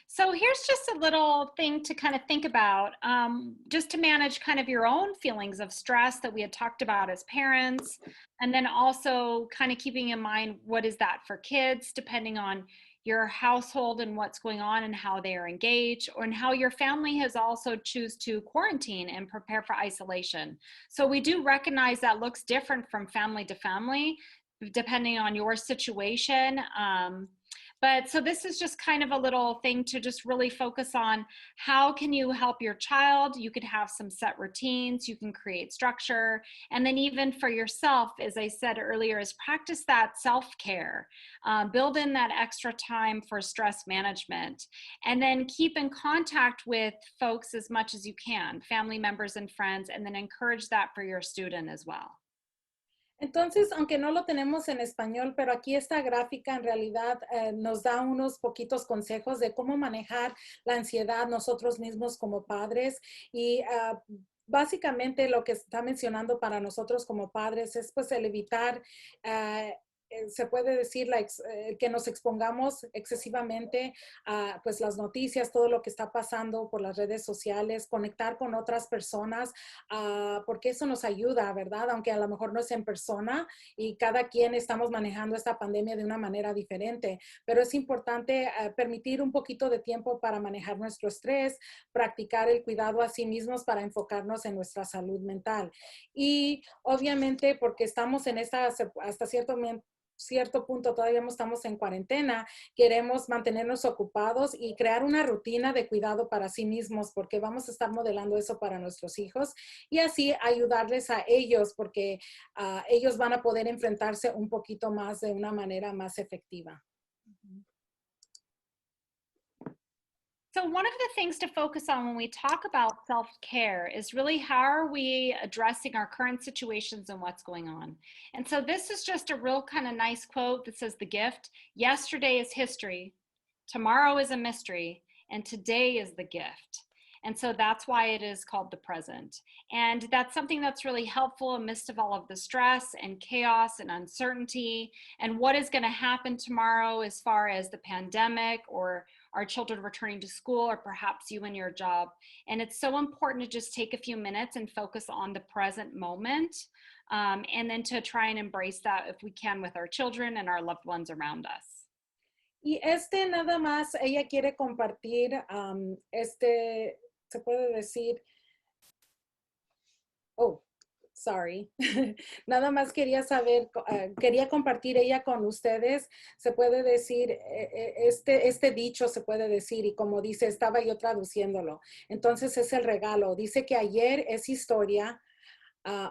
So here's just a little thing to kind of think about, just to manage kind of your own feelings of stress that we had talked about as parents, and then also kind of keeping in mind what is that for kids, depending on your household and what's going on and how they are engaged, or and how your family has also choose to quarantine and prepare for isolation. So we do recognize that looks different from family to family, depending on your situation. But so this is just kind of a little thing to just really focus on how can you help your child. You could have some set routines, you can create structure, and then even for yourself, as I said earlier, is practice that self-care. Build in that extra time for stress management, and then keep in contact with folks as much as you can, family members and friends, and then encourage that for your student as well. Entonces, aunque no lo tenemos en español, pero aquí esta gráfica en realidad nos da unos poquitos consejos de cómo manejar la ansiedad nosotros mismos como padres y básicamente lo que está mencionando para nosotros como padres es pues el evitar se puede decir que nos expongamos excesivamente a pues las noticias, todo lo que está pasando por las redes sociales, conectar con otras personas, porque eso nos ayuda, ¿verdad? Aunque a lo mejor no es en persona y cada quien estamos manejando esta pandemia de una manera diferente, pero es importante permitir un poquito de tiempo para manejar nuestro estrés, practicar el cuidado a sí mismos para enfocarnos en nuestra salud mental. Y obviamente porque estamos en hasta cierto punto todavía no estamos en cuarentena, queremos mantenernos ocupados y crear una rutina de cuidado para sí mismos porque vamos a estar modelando eso para nuestros hijos y así ayudarles a ellos porque ellos van a poder enfrentarse un poquito más de una manera más efectiva. So one of the things to focus on when we talk about self-care is really how are we addressing our current situations and what's going on. And so this is just a real kind of nice quote that says the gift, yesterday is history, tomorrow is a mystery, and today is the gift. And so that's why it is called the present. And that's something that's really helpful amidst of all of the stress and chaos and uncertainty and what is going to happen tomorrow as far as the pandemic or our children returning to school or perhaps you and your job. And it's so important to just take a few minutes and focus on the present moment and then to try and embrace that if we can with our children and our loved ones around us. Y nada más, ella quiere compartir, se puede decir, sorry, nada más quería saber, quería compartir ella con ustedes, se puede decir, este dicho se puede decir, y como dice, estaba yo traduciéndolo, entonces es el regalo, dice que ayer es historia,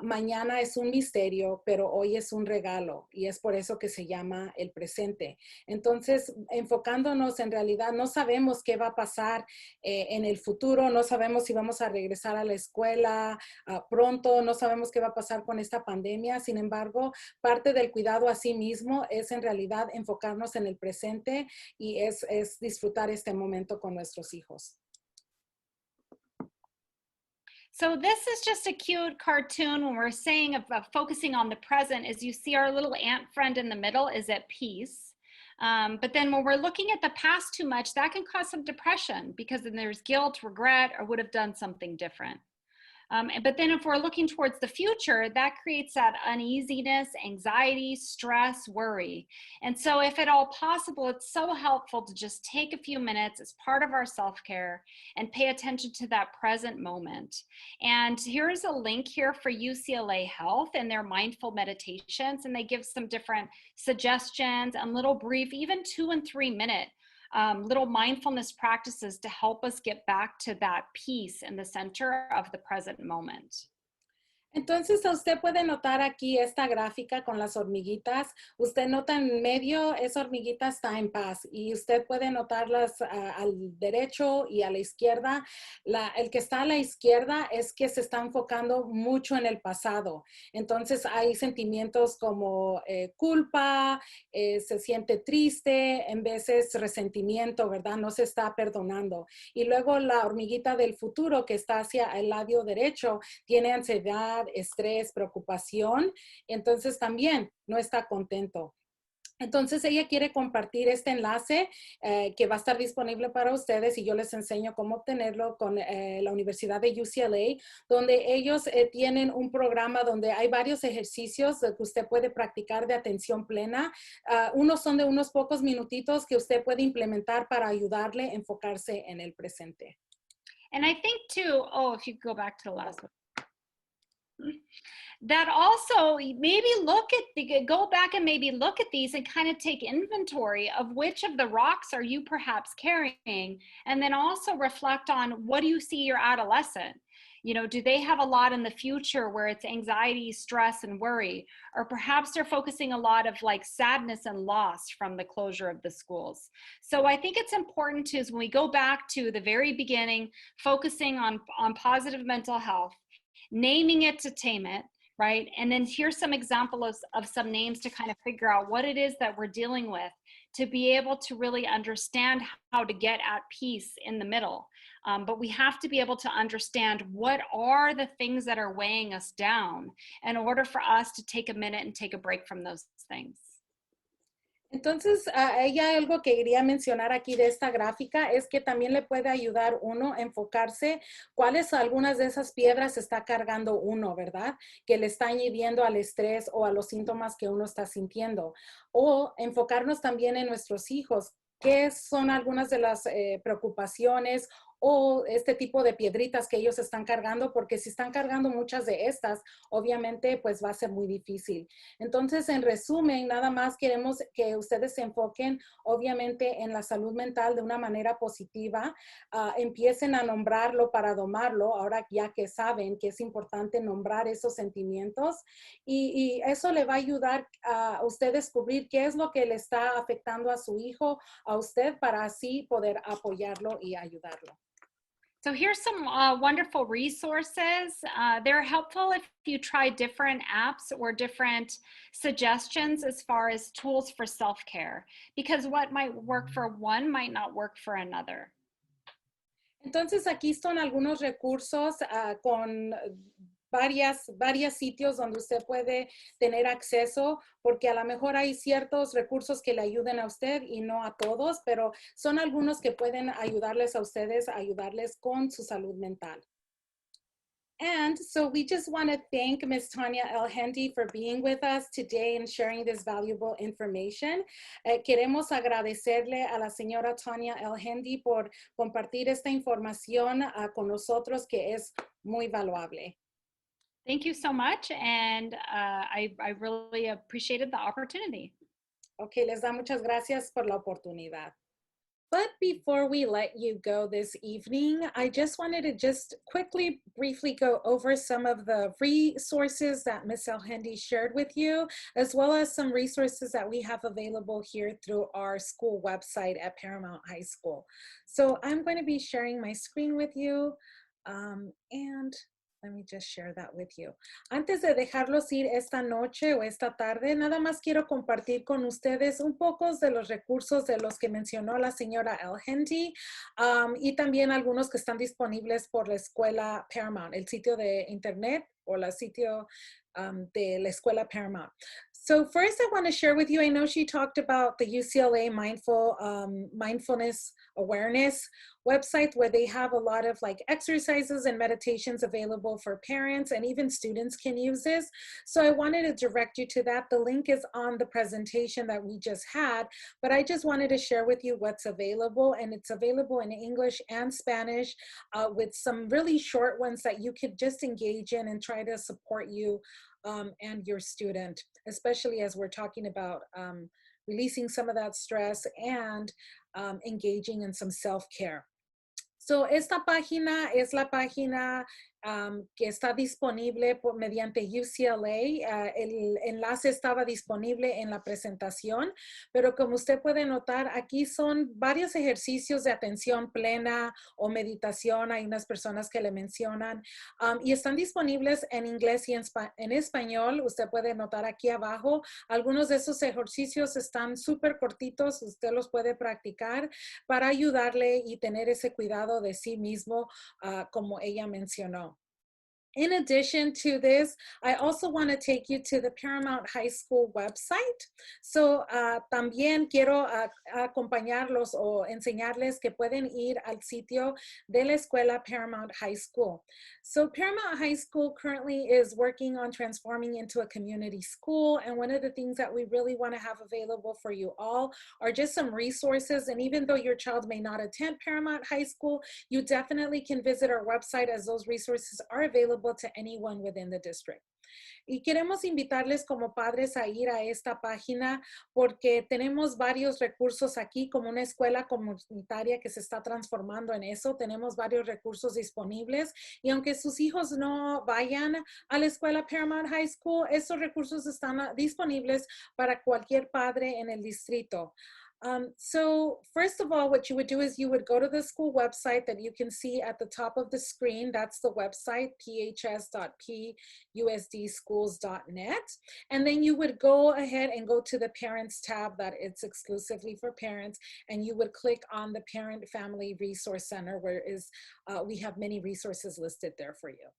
Mañana es un misterio, pero hoy es un regalo y es por eso que se llama el presente. Entonces, enfocándonos en realidad, no sabemos qué va a pasar en el futuro, no sabemos si vamos a regresar a la escuela pronto, no sabemos qué va a pasar con esta pandemia. Sin embargo, parte del cuidado a sí mismo es en realidad enfocarnos en el presente y es disfrutar este momento con nuestros hijos. So this is just a cute cartoon when we're saying of focusing on the present. As you see, our little ant friend in the middle is at peace. But then when we're looking at the past too much, that can cause some depression because then there's guilt, regret, or would have done something different. But then if we're looking towards the future, that creates that uneasiness, anxiety, stress, worry. And so if at all possible, it's so helpful to just take a few minutes as part of our self-care and pay attention to that present moment. And here's a link here for UCLA Health and their mindful meditations. And they give some different suggestions and little brief, even 2 and 3 minute little mindfulness practices to help us get back to that peace in the center of the present moment. Entonces, usted puede notar aquí esta gráfica con las hormiguitas. Usted nota en medio, esa hormiguita está en paz y usted puede notarlas al derecho y a la izquierda. El que está a la izquierda es que se está enfocando mucho en el pasado. Entonces, hay sentimientos como culpa, se siente triste, en veces resentimiento, ¿verdad? No se está perdonando. Y luego la hormiguita del futuro que está hacia el lado derecho tiene ansiedad, estrés, preocupación, entonces también no está contento. Entonces ella quiere compartir este enlace que va a estar disponible para ustedes y yo les enseño cómo obtenerlo con la Universidad de UCLA, donde ellos tienen un programa donde hay varios ejercicios que usted puede practicar de atención plena. Unos son de unos pocos minutitos que usted puede implementar para ayudarle a enfocarse en el presente. And I think too, if you go back to the last one. That also maybe go back and maybe look at these and kind of take inventory of which of the rocks are you perhaps carrying, and then also reflect on what do you see your adolescent. You know, do they have a lot in the future where it's anxiety, stress, and worry? Or perhaps they're focusing a lot of like sadness and loss from the closure of the schools. So I think it's important to, when we go back to the very beginning, focusing on positive mental health, naming it to tame it, right? And then here's some examples of some names to kind of figure out what it is that we're dealing with, to be able to really understand how to get at peace in the middle. But we have to be able to understand what are the things that are weighing us down in order for us to take a minute and take a break from those things. Entonces, ella algo que quería mencionar aquí de esta gráfica es que también le puede ayudar uno a enfocarse cuáles algunas de esas piedras está cargando uno, ¿verdad? Que le está añadiendo al estrés o a los síntomas que uno está sintiendo. O enfocarnos también en nuestros hijos. ¿Qué son algunas de las preocupaciones o este tipo de piedritas que ellos están cargando? Porque si están cargando muchas de estas, obviamente pues va a ser muy difícil. Entonces, en resumen, nada más queremos que ustedes se enfoquen obviamente en la salud mental de una manera positiva. Empiecen a nombrarlo para domarlo, ahora ya que saben que es importante nombrar esos sentimientos y eso le va a ayudar a usted descubrir qué es lo que le está afectando a su hijo, a usted, para así poder apoyarlo y ayudarlo. So here's some wonderful resources. They're helpful if you try different apps or different suggestions as far as tools for self-care, because what might work for one might not work for another. Entonces aquí están algunos recursos con varios sitios donde usted puede tener acceso, porque a lo mejor hay ciertos recursos que le ayuden a usted y no a todos, pero son algunos que pueden ayudarles a ustedes, ayudarles con su salud mental. And so we just want to thank Ms. Tonya El-Hendi for being with us today and sharing this valuable information. Queremos agradecerle a la señora Tonya El-Hendi por compartir esta información con nosotros, que es muy valuable. Thank you so much, and I really appreciated the opportunity. Okay, les da muchas gracias por la oportunidad. But before we let you go this evening, I just wanted to just quickly, briefly go over some of the resources that Ms. El-Hendi shared with you, as well as some resources that we have available here through our school website at Paramount High School. So I'm going to be sharing my screen with you, and let me just share that with you. Antes de dejarlos ir esta noche o esta tarde, nada más quiero compartir con ustedes un poco de los recursos de los que mencionó la señora El-Hendi, y también algunos que están disponibles por la escuela Paramount, el sitio de internet o el sitio de la escuela Paramount. So first I want to share with you, I know she talked about the UCLA mindfulness awareness website where they have a lot of like exercises and meditations available for parents, and even students can use this. So I wanted to direct you to that. The link is on the presentation that we just had, but I just wanted to share with you what's available, and it's available in English and Spanish with some really short ones that you could just engage in and try to support you and your student, especially as we're talking about releasing some of that stress and engaging in some self-care. So esta página es la página que está disponible mediante UCLA. El enlace estaba disponible en la presentación, pero como usted puede notar, aquí son varios ejercicios de atención plena o meditación. Hay unas personas que le mencionan y están disponibles en inglés y en español. Usted puede notar aquí abajo, algunos de esos ejercicios están súper cortitos. Usted los puede practicar para ayudarle y tener ese cuidado de sí mismo, como ella mencionó. In addition to this, I also want to take you to the Paramount High School website. So también quiero acompañarlos o enseñarles que pueden ir al sitio de la escuela Paramount High School. So Paramount High School currently is working on transforming into a community school. And one of the things that we really want to have available for you all are just some resources. And even though your child may not attend Paramount High School, you definitely can visit our website, as those resources are available to anyone within the district. Y queremos invitarles como padres a ir a esta página porque tenemos varios recursos aquí, como una escuela comunitaria que se está transformando en eso. Tenemos varios recursos disponibles, y aunque sus hijos no vayan a la escuela Paramount High School, esos recursos están disponibles para cualquier padre en el distrito. So first of all, what you would do is you would go to the school website that you can see at the top of the screen. That's the website, phs.pusdschools.net. And then you would go ahead and go to the parents tab that it's exclusively for parents. And you would click on the Parent Family Resource Center, where we have many resources listed there for you.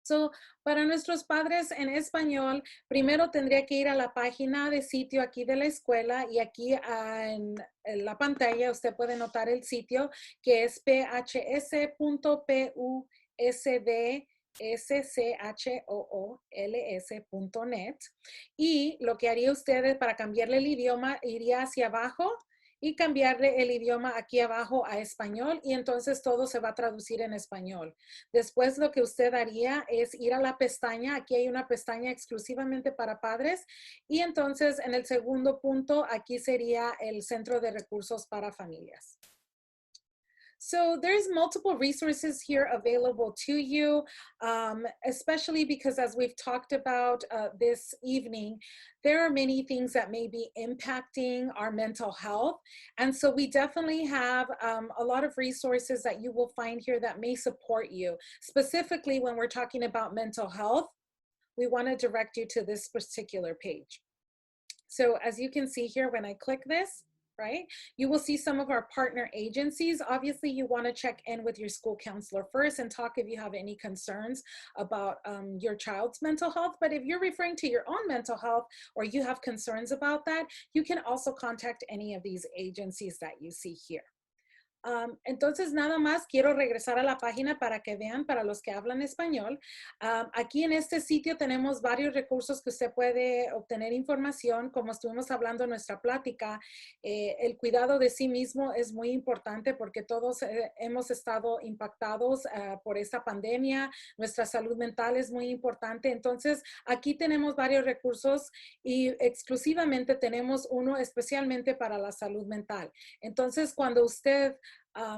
So, para nuestros padres en español, primero tendría que ir a la página de sitio aquí de la escuela, y aquí en la pantalla usted puede notar el sitio, que es phs.pusdschools.net. Y lo que haría usted para cambiarle el idioma, iría hacia abajo y cambiarle el idioma aquí abajo a español, y entonces todo se va a traducir en español. Después lo que usted haría es ir a la pestaña. Aquí hay una pestaña exclusivamente para padres, y entonces en el segundo punto aquí sería el Centro de Recursos para Familias. So there's multiple resources here available to you, especially because, as we've talked about this evening, there are many things that may be impacting our mental health. And so we definitely have a lot of resources that you will find here that may support you. Specifically, when we're talking about mental health, we want to direct you to this particular page. So as you can see here, when I click this, right, you will see some of our partner agencies. Obviously, you want to check in with your school counselor first and talk if you have any concerns about your child's mental health. But if you're referring to your own mental health, or you have concerns about that, you can also contact any of these agencies that you see here. Entonces, nada más quiero regresar a la página para que vean, para los que hablan español. Aquí en este sitio tenemos varios recursos que usted puede obtener información. Como estuvimos hablando en nuestra plática, el cuidado de sí mismo es muy importante porque todos hemos estado impactados por esta pandemia. Nuestra salud mental es muy importante. Entonces, aquí tenemos varios recursos y exclusivamente tenemos uno especialmente para la salud mental. Entonces, cuando usted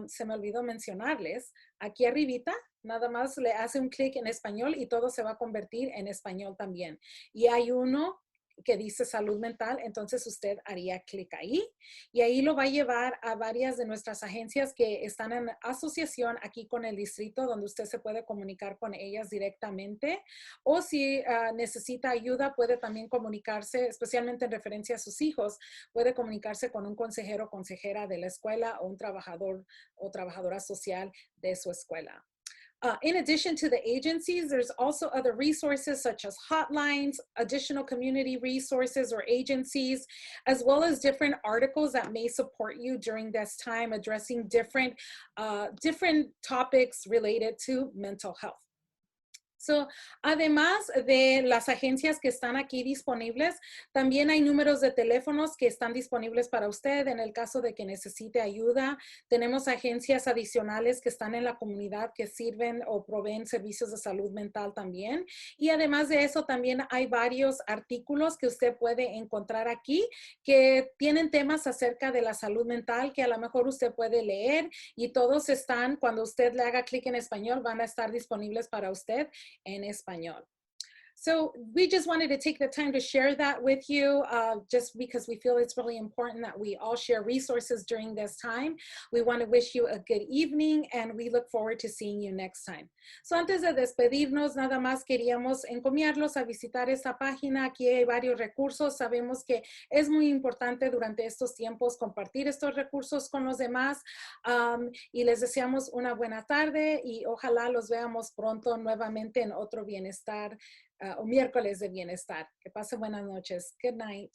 se me olvidó mencionarles, aquí arribita, nada más le hace un clic en español y todo se va a convertir en español también. Y hay uno que dice salud mental, entonces usted haría clic ahí y ahí lo va a llevar a varias de nuestras agencias que están en asociación aquí con el distrito, donde usted se puede comunicar con ellas directamente, o si necesita ayuda puede también comunicarse, especialmente en referencia a sus hijos, puede comunicarse con un consejero o consejera de la escuela o un trabajador o trabajadora social de su escuela. In addition to the agencies, there's also other resources such as hotlines, additional community resources or agencies, as well as different articles that may support you during this time addressing different topics related to mental health. So, además de las agencias que están aquí disponibles, también hay números de teléfonos que están disponibles para usted en el caso de que necesite ayuda. Tenemos agencias adicionales que están en la comunidad que sirven o proveen servicios de salud mental también. Y además de eso, también hay varios artículos que usted puede encontrar aquí que tienen temas acerca de la salud mental que a lo mejor usted puede leer y todos están, cuando usted le haga clic en español, van a estar disponibles para usted en español. So we just wanted to take the time to share that with you just because we feel it's really important that we all share resources during this time. We want to wish you a good evening and we look forward to seeing you next time. So antes de despedirnos, nada más queríamos encomiarlos a visitar esta página. Aquí hay varios recursos. Sabemos que es muy importante durante estos tiempos compartir estos recursos con los demás y les deseamos una buena tarde y ojalá los veamos pronto nuevamente en otro bienestar o miércoles de bienestar. Que pasen buenas noches. Good night.